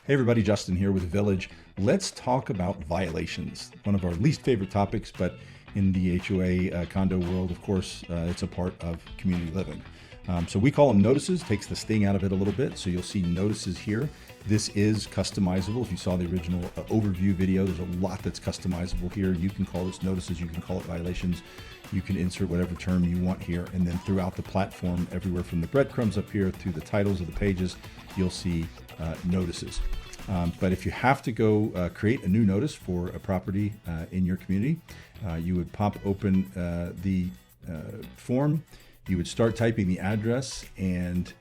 Hey everybody, Justin here with Vlge. Let's talk about violations. One of our least favorite topics, but in the HOA condo world, of course, it's a part of community living. So we call them notices, takes the sting out of it a little bit. So you'll see notices here. This is customizable. If you saw the original overview video, there's a lot that's customizable here. You can call this notices, you can call it violations. You can insert whatever term you want here. And then throughout the platform, everywhere from the breadcrumbs up here through the titles of the pages, you'll see notices. But if you have to go create a new notice for a property in your community, you would pop open the form. You would start typing the address and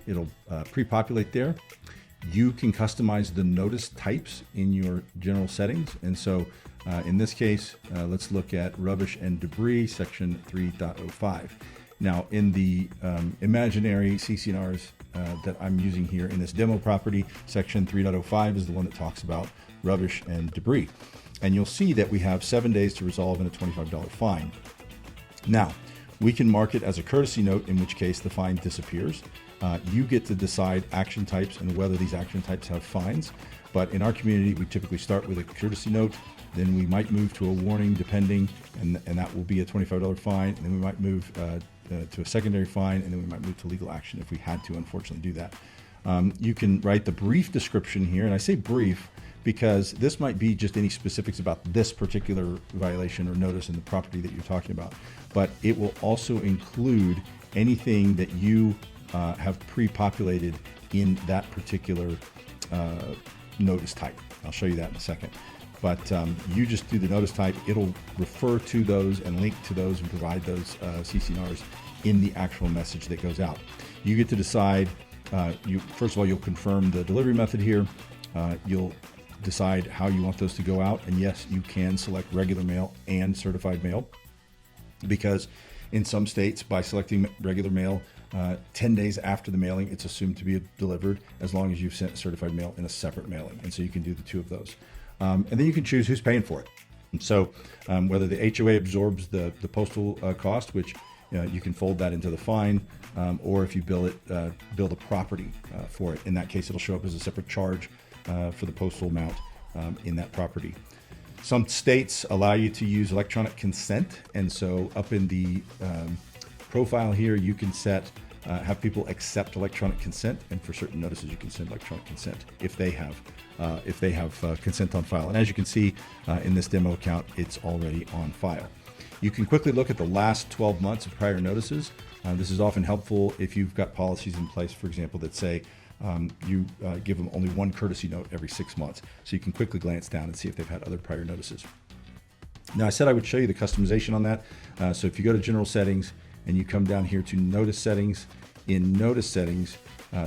it'll pre-populate there. You can customize the notice types in your general settings. And so in this case, let's look at rubbish and debris, section 3.05. Now in the imaginary CC&Rs that I'm using here in this demo property, section 3.05 is the one that talks about rubbish and debris. And you'll see that we have 7 days to resolve and a $25 fine. Now, we can mark it as a courtesy note, in which case the fine disappears. You get to decide action types and whether these action types have fines. But in our community, we typically start with a courtesy note, then we might move to a warning depending, and that will be a $25 fine. And then we might move to a secondary fine, and then we might move to legal action if we had to, unfortunately, do that. You can write the brief description here, and I say brief because this might be just any specifics about this particular violation or notice in the property that you're talking about. But it will also include anything that you have pre-populated in that particular notice type. I'll show you that in a second. But you just do the notice type, it'll refer to those and link to those and provide those CC&Rs in the actual message that goes out. You get to decide, first of all, you'll confirm the delivery method here. You'll decide how you want those to go out. And yes, you can select regular mail and certified mail, because in some states, by selecting regular mail, 10 days after the mailing, it's assumed to be delivered as long as you've sent certified mail in a separate mailing. And so you can do the two of those. And then you can choose who's paying for it. And so whether the HOA absorbs the postal cost, which you can fold that into the fine, or if you bill a property for it. In that case, it'll show up as a separate charge for the postal amount in that property. Some states allow you to use electronic consent. And so up in the profile here, you can set have people accept electronic consent, and for certain notices you can send electronic consent if they have consent on file. And as you can see in this demo account, it's already on file. You can quickly look at the last 12 months of prior notices. This is often helpful if you've got policies in place, for example, that say you give them only one courtesy note every 6 months. So you can quickly glance down and see if they've had other prior notices. Now, I said I would show you the customization on that. So if you go to general settings and you come down here to notice settings, in notice settings,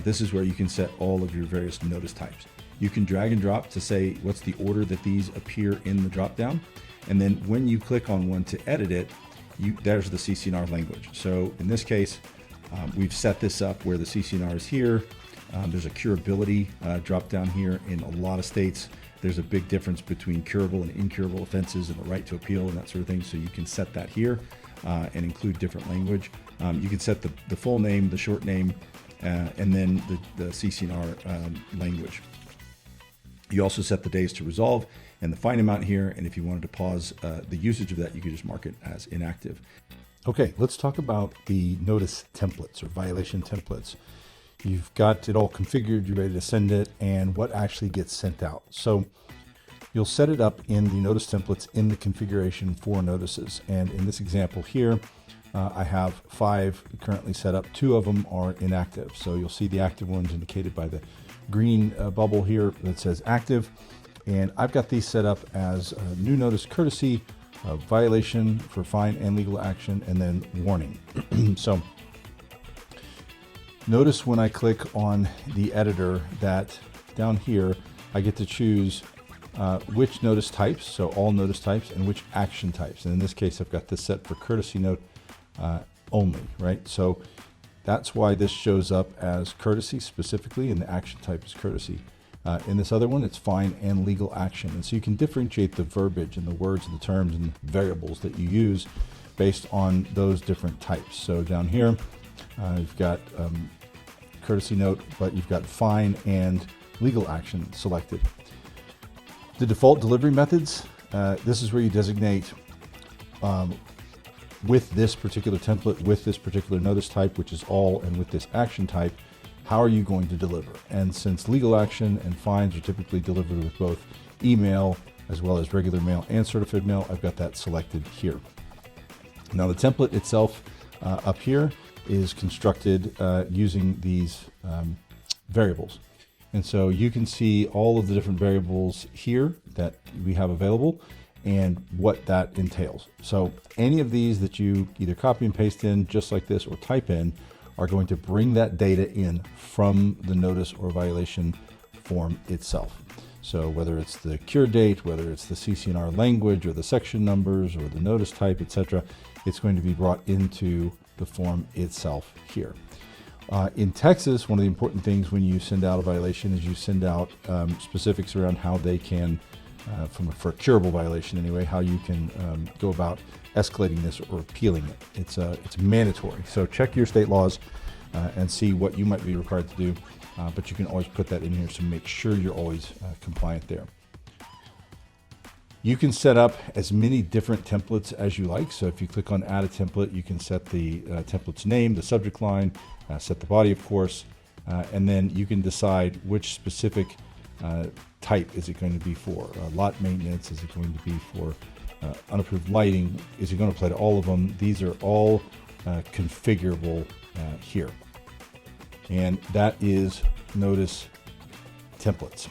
this is where you can set all of your various notice types. You can drag and drop to say what's the order that these appear in the drop down. And then when you click on one to edit it, there's the CC&R language. So in this case, we've set this up where the CC&R is here. There's a curability drop down here. In a lot of states, there's a big difference between curable and incurable offenses and the right to appeal and that sort of thing. So you can set that here and include different language. You can set the full name, the short name, and then the CC&R language. You also set the days to resolve and the fine amount here. And if you wanted to pause the usage of that, you could just mark it as inactive. Okay, let's talk about the notice templates or violation templates. You've got it all configured, you're ready to send it, and what actually gets sent out. So you'll set it up in the notice templates in the configuration for notices. And in this example here, I have 5 currently set up. 2 of them are inactive. So you'll see the active ones indicated by the green bubble here that says active. And I've got these set up as a new notice courtesy, violation for fine and legal action, and then warning. So notice when I click on the editor that down here, I get to choose which notice types, so all notice types, and which action types. And in this case, I've got this set for courtesy note only, right? So that's why this shows up as courtesy specifically, and the action type is courtesy. In this other one, it's fine and legal action. And so you can differentiate the verbiage and the words and the terms and variables that you use based on those different types. So down here, you've got courtesy note, but you've got fine and legal action selected. The default delivery methods, this is where you designate with this particular template, with this particular notice type, which is all, and with this action type, how are you going to deliver? And since legal action and fines are typically delivered with both email as well as regular mail and certified mail, I've got that selected here. Now the template itself up here is constructed using these variables. And so you can see all of the different variables here that we have available and what that entails. So any of these that you either copy and paste in just like this or type in are going to bring that data in from the notice or violation form itself. So whether it's the cure date, whether it's the CC&R language or the section numbers or the notice type, etc., it's going to be brought into the form itself here. In Texas, one of the important things when you send out a violation is you send out specifics around how they can, for a curable violation anyway, how you can go about escalating this or appealing it. It's mandatory. So check your state laws and see what you might be required to do, but you can always put that in here, so make sure you're always compliant there. You can set up as many different templates as you like. So if you click on add a template, you can set the template's name, the subject line, set the body, of course, and then you can decide which specific type is it going to be for. Lot maintenance, is it going to be for unapproved lighting? Is it going to apply to all of them? These are all configurable here. And that is notice templates.